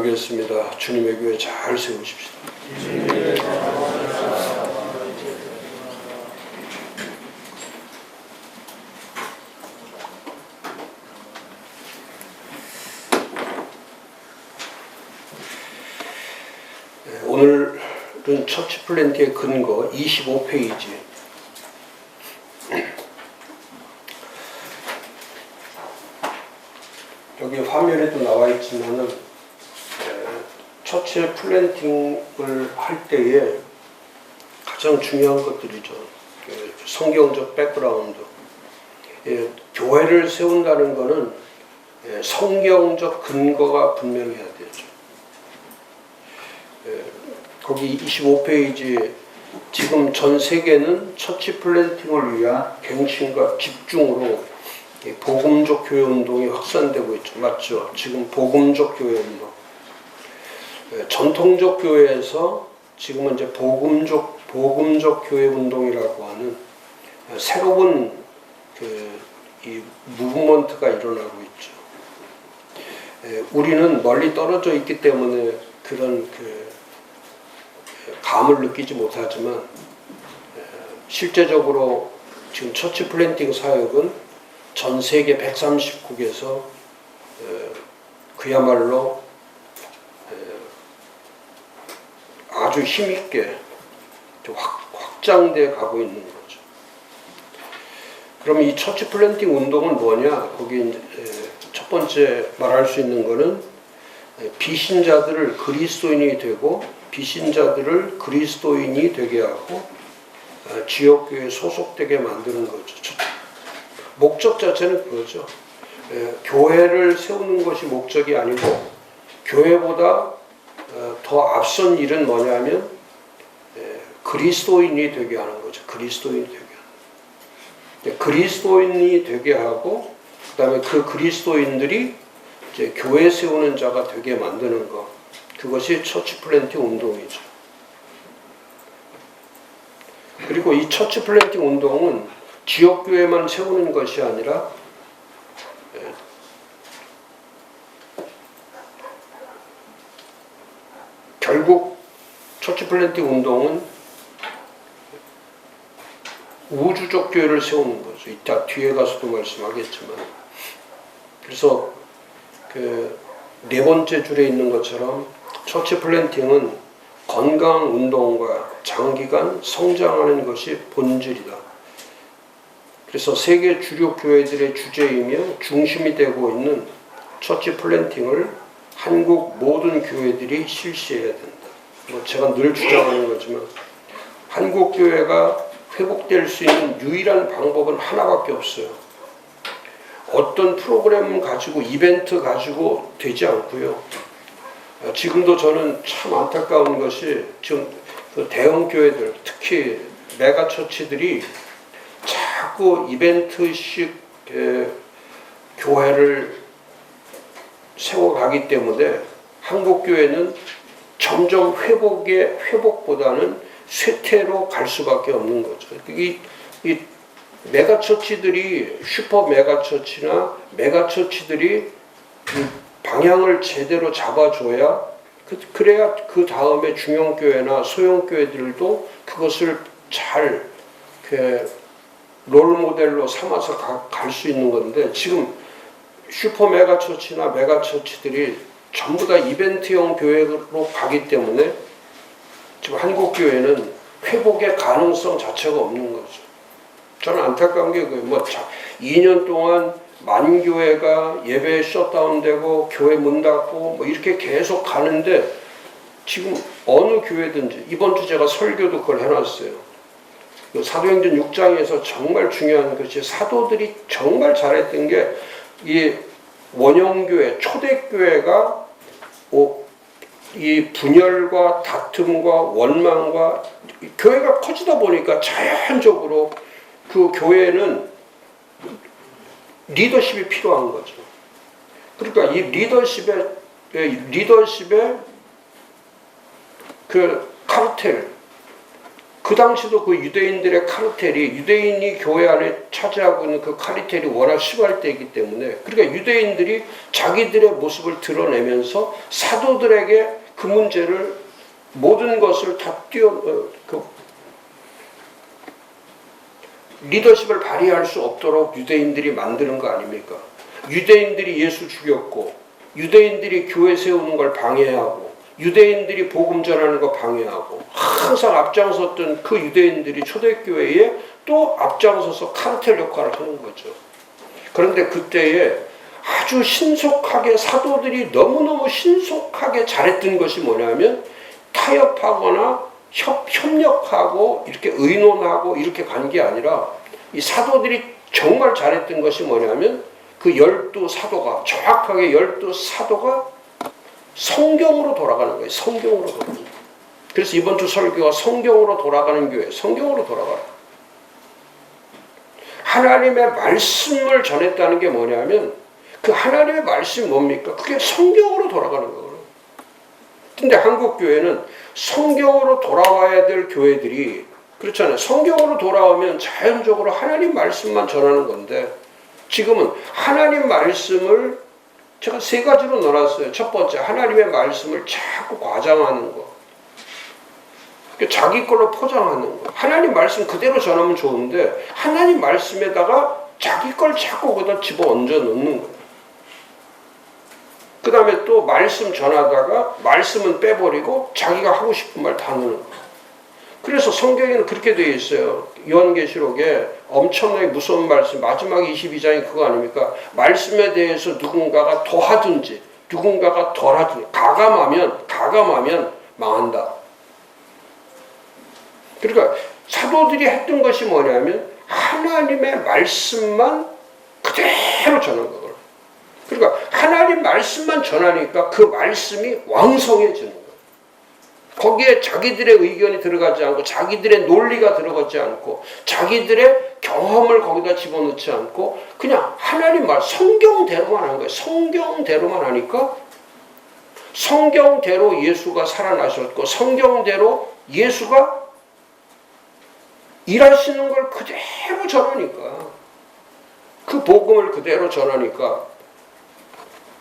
기도하겠습니다. 주님의 교회 잘 세우십시다. 오늘은 처치 플랜트의 근거 25페이지. 여기 화면에도 나와 있지만은 처치 플랜팅을 할 때에 가장 중요한 것들이죠. 성경적 백그라운드. 교회를 세운다는 것은 성경적 근거가 분명해야 되죠. 거기 25페이지에 지금 전 세계는 처치 플랜팅을 위한 갱신과 집중으로 복음적 교회 운동이 확산되고 있죠. 맞죠? 지금 복음적 교회 운동. 전통적 교회에서 지금은 이제 복음적 교회 운동이라고 하는 새로운 이 무브먼트가 일어나고 있죠. 우리는 멀리 떨어져 있기 때문에 그런 감을 느끼지 못하지만 실제적으로 지금 처치 플랜팅 사역은 전 세계 130국에서 그야말로 아주 힘있게 확장돼 가고 있는 거죠. 그럼 이 처치 플랜팅 운동은 뭐냐? 거기 첫 번째 말할 수 있는 거는 비신자들을 그리스도인이 되고 비신자들을 그리스도인이 되게 하고 지역교회에 소속되게 만드는 거죠. 목적 자체는 그거죠. 교회를 세우는 것이 목적이 아니고 교회보다 더 앞선 일은 뭐냐면 그리스도인이 되게 하는 거죠. 그리스도인이 되게 하고 그 다음에 그 그리스도인들이 이제 교회 세우는 자가 되게 만드는 것. 그것이 처치 플랜팅 운동이죠. 그리고 이 처치 플랜팅 운동은 지역교회만 세우는 것이 아니라 결국 처치 플랜팅 운동은 우주적 교회를 세우는 거죠. 이따 뒤에 가서도 말씀하겠지만. 그래서 네 번째 줄에 있는 것처럼 처치 플랜팅은 건강 운동과 장기간 성장하는 것이 본질이다. 그래서 세계 주력 교회들의 주제이며 중심이 되고 있는 처치 플랜팅을 한국 모든 교회들이 실시해야 된다. 제가 늘 주장하는 거지만 한국 교회가 회복될 수 있는 유일한 방법은 하나밖에 없어요. 어떤 프로그램 가지고 이벤트 가지고 되지 않고요. 지금도 저는 참 안타까운 것이 지금 대형 교회들 특히 메가처치들이 자꾸 이벤트식 교회를 세워가기 때문에 한국교회는 점점 회복보다는 쇠퇴로 갈 수밖에 없는 거죠. 이 메가처치들이 슈퍼 메가처치나 메가처치들이 방향을 제대로 잡아줘야 그래야 그 다음에 중형교회나 소형교회들도 그것을 잘 롤모델로 삼아서 갈 수 있는 건데 지금 슈퍼 메가처치나 메가처치들이 전부 다 이벤트형 교회로 가기 때문에 지금 한국교회는 회복의 가능성 자체가 없는 거죠. 저는 안타까운 게 그거예요. 2년 동안 만교회가 예배 셧다운되고 교회 문 닫고 이렇게 계속 가는데 지금 어느 교회든지 이번 주 제가 설교도 그걸 해놨어요. 사도행전 6장에서 정말 중요한 것이 사도들이 정말 잘했던 게 이 원형교회, 초대교회가 이 분열과 다툼과 원망과 교회가 커지다 보니까 자연적으로 그 교회는 리더십이 필요한 거죠. 그러니까 이 리더십의 그 카르텔, 그 당시도 그 유대인들의 카르텔이 유대인이 교회 안에 차지하고 있는 그 카르텔이 워낙 심할 때이기 때문에 그러니까 유대인들이 자기들의 모습을 드러내면서 사도들에게 그 문제를 모든 것을 다 리더십을 발휘할 수 없도록 유대인들이 만드는 거 아닙니까? 유대인들이 예수 죽였고 유대인들이 교회 세우는 걸 방해하고 유대인들이 복음 전하는 거 방해하고 항상 앞장섰던 그 유대인들이 초대교회에 또 앞장서서 카르텔 역할을 하는 거죠. 그런데 그때에 아주 신속하게 사도들이 너무너무 신속하게 잘했던 것이 뭐냐면 타협하거나 협력하고 이렇게 의논하고 이렇게 간 게 아니라 이 사도들이 정말 잘했던 것이 뭐냐면 그 12사도가 정확하게 12사도가 성경으로 돌아가는 거예요. 성경으로 돌아가는 거예요. 그래서 이번 주 설교가 성경으로 돌아가는 교회, 성경으로 돌아가라. 하나님의 말씀을 전했다는 게 뭐냐면 그 하나님의 말씀이 뭡니까? 그게 성경으로 돌아가는 거예요. 근데 한국 교회는 성경으로 돌아와야 될 교회들이 그렇잖아요. 성경으로 돌아오면 자연적으로 하나님 말씀만 전하는 건데 지금은 하나님 말씀을 제가 3가지로 넣어놨어요. 첫 번째, 하나님의 말씀을 자꾸 과장하는 거. 자기 걸로 포장하는 거. 하나님 말씀 그대로 전하면 좋은데 하나님 말씀에다가 자기 걸 자꾸 거기다 집어얹어 놓는 거예요. 그 다음에 또 말씀 전하다가 말씀은 빼버리고 자기가 하고 싶은 말 다 넣는 거예요. 그래서 성경에는 그렇게 되어 있어요. 요한계시록에 엄청나게 무서운 말씀, 마지막 22장이 그거 아닙니까? 말씀에 대해서 누군가가 더하든지 누군가가 덜하든지 가감하면 망한다. 그러니까 사도들이 했던 것이 뭐냐면 하나님의 말씀만 그대로 전한 거예요. 그러니까 하나님 말씀만 전하니까 그 말씀이 왕성해지는 거예요. 거기에 자기들의 의견이 들어가지 않고 자기들의 논리가 들어가지 않고 자기들의 경험을 거기다 집어넣지 않고 그냥 하나님 말 성경대로만 하는 거예요. 성경대로만 하니까 성경대로 예수가 살아나셨고 성경대로 예수가 일하시는 걸 그대로 전하니까 그 복음을 그대로 전하니까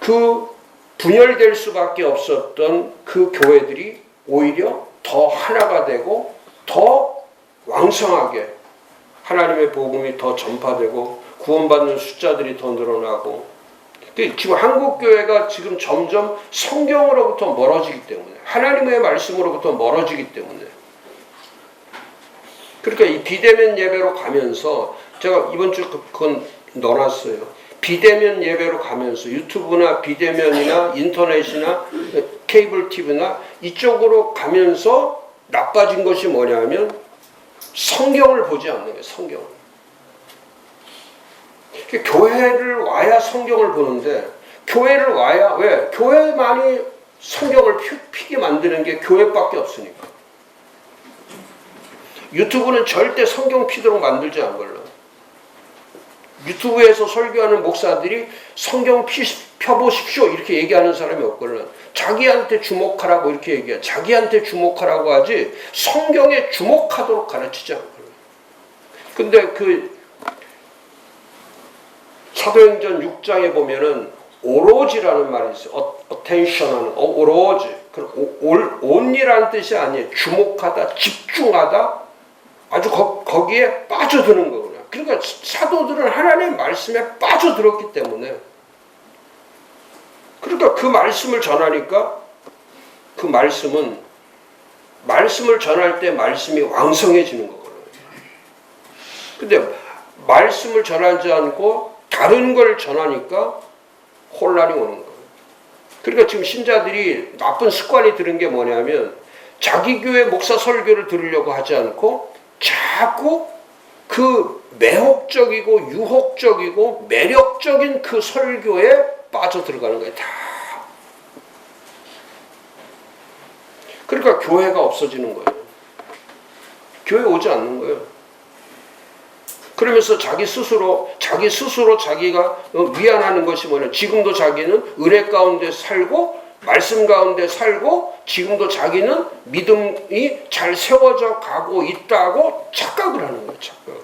그 분열될 수밖에 없었던 그 교회들이 오히려 더 하나가 되고 더 왕성하게 하나님의 복음이 더 전파되고 구원받는 숫자들이 더 늘어나고 지금 한국교회가 지금 점점 성경으로부터 멀어지기 때문에 하나님의 말씀으로부터 멀어지기 때문에 그러니까 이 비대면 예배로 가면서 제가 이번 주 그건 넣어놨어요. 비대면 예배로 가면서 유튜브나 비대면이나 인터넷이나 케이블 TV나 이쪽으로 가면서 나빠진 것이 뭐냐면 성경을 보지 않는 거예요. 성경을. 교회를 와야 성경을 보는데 교회를 와야 왜? 교회만이 성경을 피게 만드는 게 교회밖에 없으니까. 유튜브는 절대 성경 피도록 만들지 않걸로. 유튜브에서 설교하는 목사들이 성경 펴보십시오 이렇게 얘기하는 사람이 없거든. 자기한테 주목하라고 이렇게 얘기해. 자기한테 주목하라고 하지 성경에 주목하도록 가르치지 않거든. 근데 그 사도행전 6장에 보면은 오로지라는 말이 있어요. attention하는 오로지. 온이라는 뜻이 아니에요. 주목하다, 집중하다, 아주 거기에 빠져드는 거구나. 그러니까 사도들은 하나님의 말씀에 빠져들었기 때문에 그러니까 그 말씀을 전하니까 그 말씀을 전할 때 말씀이 왕성해지는 거거든요. 근데 말씀을 전하지 않고 다른 걸 전하니까 혼란이 오는 거예요. 그러니까 지금 신자들이 나쁜 습관이 들은 게 뭐냐면 자기 교회 목사 설교를 들으려고 하지 않고 자꾸 그 매혹적이고 유혹적이고 매력적인 그 설교에 빠져 들어가는 거예요. 다. 그러니까 교회가 없어지는 거예요. 교회 오지 않는 거예요. 그러면서 자기 스스로 자기가 미안하는 것이 뭐냐. 지금도 자기는 은혜 가운데 살고 말씀 가운데 살고 지금도 자기는 믿음이 잘 세워져 가고 있다고 착각을 하는 거예요. 착각.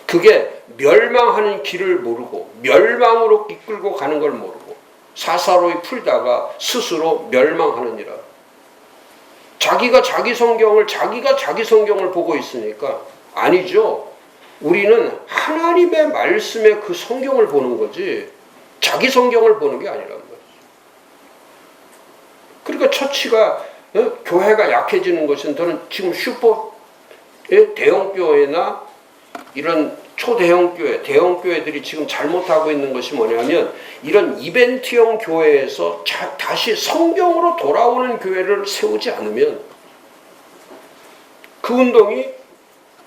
그게 멸망하는 길을 모르고 멸망으로 이끌고 가는 걸 모르고 사사로이 풀다가 스스로 멸망하느니라. 자기가 자기 성경을 보고 있으니까 아니죠. 우리는 하나님의 말씀의 그 성경을 보는 거지 자기 성경을 보는 게 아니란 말이죠. 그러니까 처치가 교회가 약해지는 것은 저는 지금 대형 교회나 이런 초대형 교회, 대형 교회들이 지금 잘못하고 있는 것이 뭐냐면 이런 이벤트형 교회에서 다시 성경으로 돌아오는 교회를 세우지 않으면 그 운동이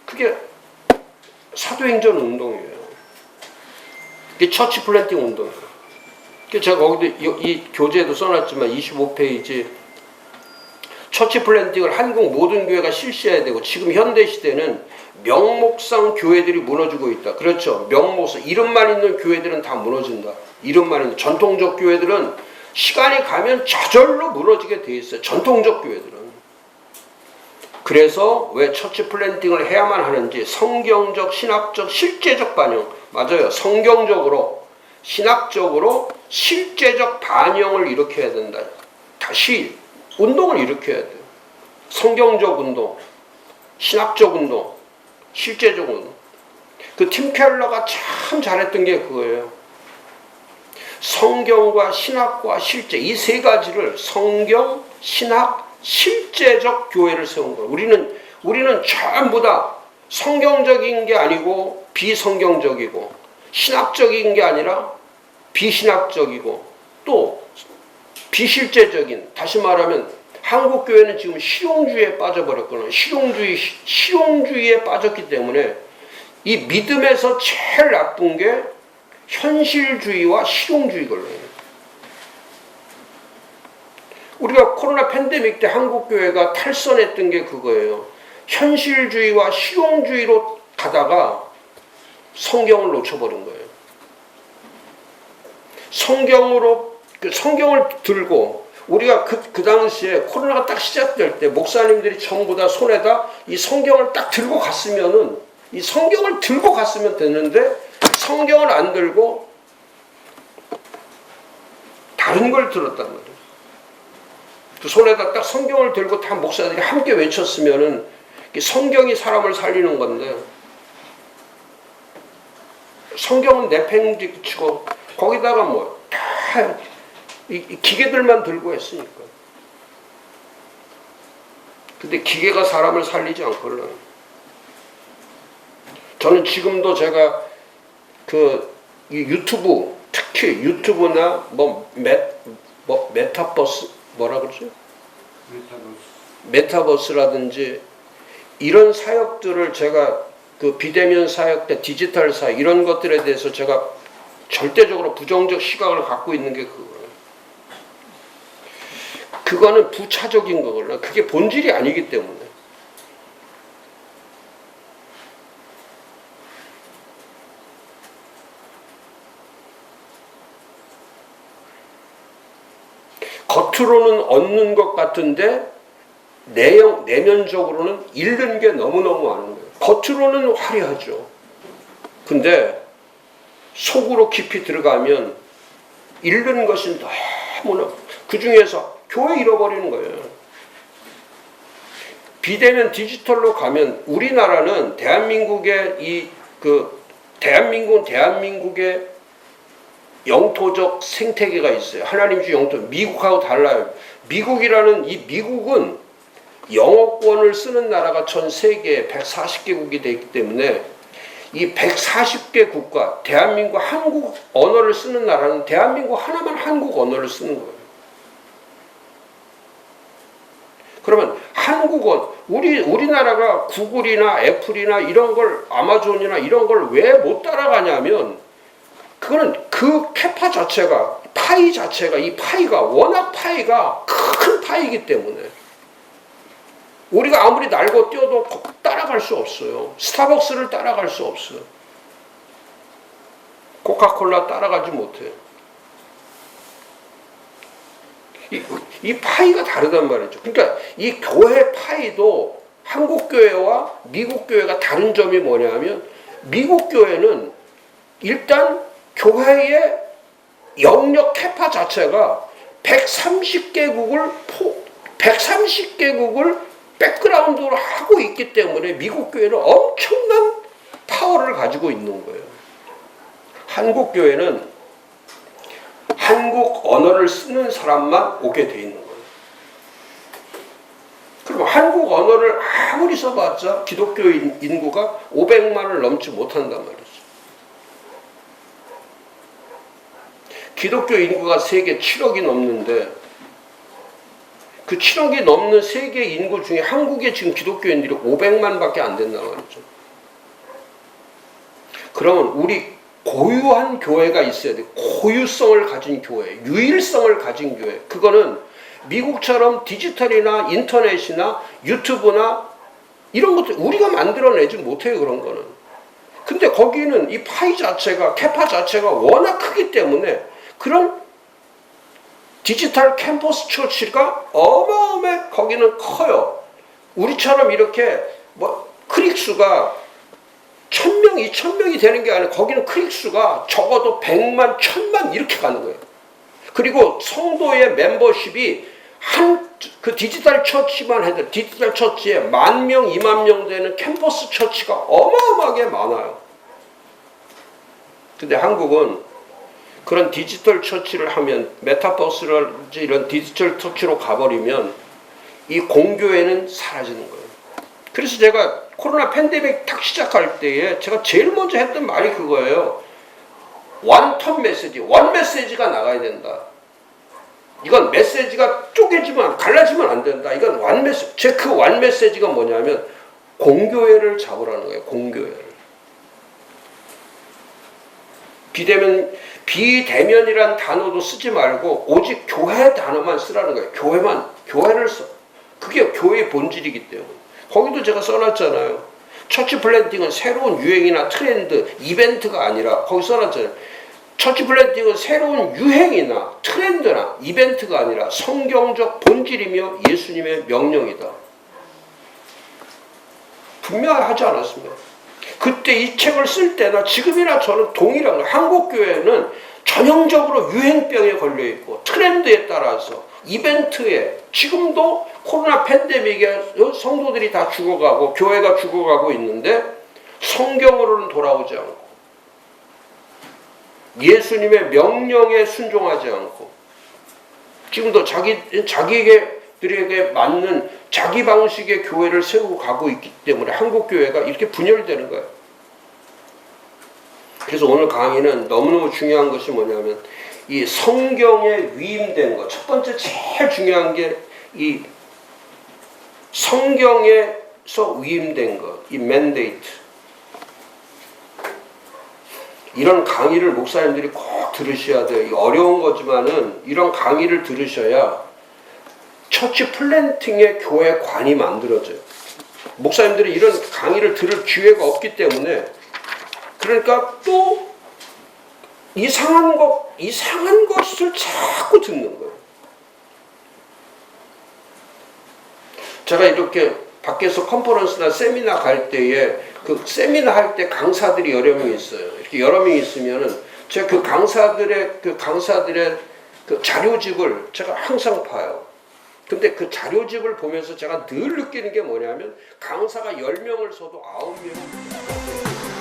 그게 사도행전 운동이에요. 이게 처치 플랜팅 운동이에요. 제가 거기도 이 교재에도 써놨지만 25페이지 처치 플랜팅을 한국 모든 교회가 실시해야 되고 지금 현대 시대는 명목상 교회들이 무너지고 있다. 그렇죠. 명목상 이름만 있는 교회들은 다 무너진다. 이름만 있는 전통적 교회들은 시간이 가면 저절로 무너지게 돼 있어요. 전통적 교회들은. 그래서 왜 처치 플랜팅을 해야만 하는지 성경적, 신학적, 실제적 반영. 맞아요. 성경적으로, 신학적으로 실제적 반영을 일으켜야 된다. 다시 운동을 일으켜야 돼요. 성경적 운동, 신학적 운동, 실제적 운동. 그 팀 켈러가 참 잘했던 게 그거예요. 성경과 신학과 실제 이 세 가지를 성경, 신학, 실제적 교회를 세운 거예요. 우리는 전부 다 성경적인 게 아니고 비성경적이고 신학적인 게 아니라 비신학적이고 또 비실제적인, 다시 말하면 한국 교회는 지금 실용주의에 빠져버렸거든요. 실용주의에 빠졌기 때문에 이 믿음에서 제일 나쁜 게 현실주의와 실용주의 걸려요. 우리가 코로나 팬데믹 때 한국 교회가 탈선했던 게 그거예요. 현실주의와 실용주의로 가다가 성경을 놓쳐버린 거예요. 성경을 들고 우리가 그 당시에 코로나가 딱 시작될 때 목사님들이 전부 다 손에다 이 성경을 딱 들고 갔으면은 이 성경을 들고 갔으면 됐는데 성경을 안 들고 다른 걸 들었단 말이에요. 그 손에다 딱 성경을 들고 다 목사들이 함께 외쳤으면은 성경이 사람을 살리는 건데 성경은 내팽개치고 거기다가 뭐 다 이 기계들만 들고 했으니까. 근데 기계가 사람을 살리지 않거든. 저는 지금도 제가 이 유튜브, 특히 유튜브나 메타버스 뭐라 그러죠? 메타버스라든지 이런 사역들을 제가 그 비대면 사역 때 디지털 사역 이런 것들에 대해서 제가 절대적으로 부정적 시각을 갖고 있는 게 그거예요. 그거는 부차적인 거거든요. 그게 본질이 아니기 때문에. 겉으로는 얻는 것 같은데 내면적으로는 잃는 게 너무너무 많은 거예요. 겉으로는 화려하죠. 근데 속으로 깊이 들어가면 잃는 것이 너무나 그 중에서 교회 잃어버리는 거예요. 비대면 디지털로 가면 우리나라는 대한민국의 대한민국의 영토적 생태계가 있어요. 하나님 주 영토. 미국하고 달라요. 미국은 영어권을 쓰는 나라가 전 세계에 140개국이 되기 때문에 이 140개 국가, 대한민국 한국 언어를 쓰는 나라는 대한민국 하나만 한국 언어를 쓰는 거예요. 그러면 한국어, 우리나라가 구글이나 애플이나 이런 걸, 아마존이나 이런 걸 왜 못 따라가냐면, 그거는 그 캐파 자체가, 이 파이가, 워낙 파이가 큰 파이기 때문에, 우리가 아무리 날고 뛰어도 따라갈 수 없어요. 스타벅스를 따라갈 수 없어요. 코카콜라 따라가지 못해요. 이 파이가 다르단 말이죠. 그러니까 이 교회 파이도 한국 교회와 미국 교회가 다른 점이 뭐냐면, 미국 교회는 일단 교회의 영역 캐파 자체가 130개국을 백그라운드로 하고 있기 때문에 미국 교회는 엄청난 파워를 가지고 있는 거예요. 한국 교회는 한국 언어를 쓰는 사람만 오게 돼 있는 거예요. 그럼 한국 언어를 아무리 써봤자 기독교 인구가 500만을 넘지 못한단 말이죠. 기독교 인구가 세계 7억이 넘는데 그 7억이 넘는 세계 인구 중에 한국에 지금 기독교인들이 500만밖에 안 된단 말이죠. 그러면 우리 고유한 교회가 있어야 돼. 고유성을 가진 교회, 유일성을 가진 교회. 그거는 미국처럼 디지털이나 인터넷이나 유튜브나 이런 것들 우리가 만들어내지 못해요. 그런 거는. 근데 거기는 이 파이 자체가, 캐파 자체가 워낙 크기 때문에 그런 디지털 캠퍼스 처치가 어마어마해. 거기는 커요. 우리처럼 이렇게 클릭 수가 1000명, 2000명이 되는 게 아니라 거기는 클릭 수가 적어도 100만, 1000만 이렇게 가는 거예요. 그리고 성도의 멤버십이 그 디지털 처치만 해도 디지털 처치에 10,000명, 20,000명 되는 캠퍼스 처치가 어마어마하게 많아요. 근데 한국은 그런 디지털 처치를 하면, 메타버스라든지 이런 디지털 처치로 가버리면 이 공교회는 사라지는 거예요. 그래서 제가 코로나 팬데믹 딱 시작할 때에 제가 제일 먼저 했던 말이 그거예요. 원톱 메시지, 원 메시지가 나가야 된다. 이건 메시지가 갈라지면 안 된다. 이건 원 메시지. 제 그 원 메시지가 뭐냐면 공교회를 잡으라는 거예요. 공교회를. 비대면이란 단어도 쓰지 말고 오직 교회 단어만 쓰라는 거예요. 교회를 써. 그게 교회의 본질이기 때문에. 거기도 제가 써놨잖아요. 처치 플랜팅은 새로운 유행이나 트렌드, 이벤트가 아니라, 거기 써놨잖아요. 처치 플랜팅은 새로운 유행이나 트렌드나 이벤트가 아니라 성경적 본질이며 예수님의 명령이다. 분명하지 않았습니까? 그때 이 책을 쓸 때나 지금이나 저는 동일한 거예요. 한국교회는 전형적으로 유행병에 걸려있고 트렌드에 따라서 이벤트에, 지금도 코로나 팬데믹에 성도들이 다 죽어가고 교회가 죽어가고 있는데 성경으로는 돌아오지 않고 예수님의 명령에 순종하지 않고 지금도 자기들에게 맞는 자기 방식의 교회를 세우고 가고 있기 때문에 한국교회가 이렇게 분열되는 거예요. 그래서 오늘 강의는 너무너무 중요한 것이 뭐냐면 이 성경에 위임된 것. 첫 번째 제일 중요한 게 이 성경에서 위임된 것. 이 맨데이트. 이런 강의를 목사님들이 꼭 들으셔야 돼요. 어려운 거지만은 이런 강의를 들으셔야 처치 플랜팅의 교회관이 만들어져요. 목사님들이 이런 강의를 들을 기회가 없기 때문에, 그러니까 또 이상한 것을 자꾸 듣는 거예요. 제가 이렇게 밖에서 컨퍼런스나 세미나 갈 때에 그 세미나 할 때 강사들이 여러 명 있어요. 이렇게 여러 명 있으면은 제가 그 강사들의 그 자료집을 제가 항상 봐요. 근데 그 자료집을 보면서 제가 늘 느끼는 게 뭐냐면 강사가 10명을 써도 9명은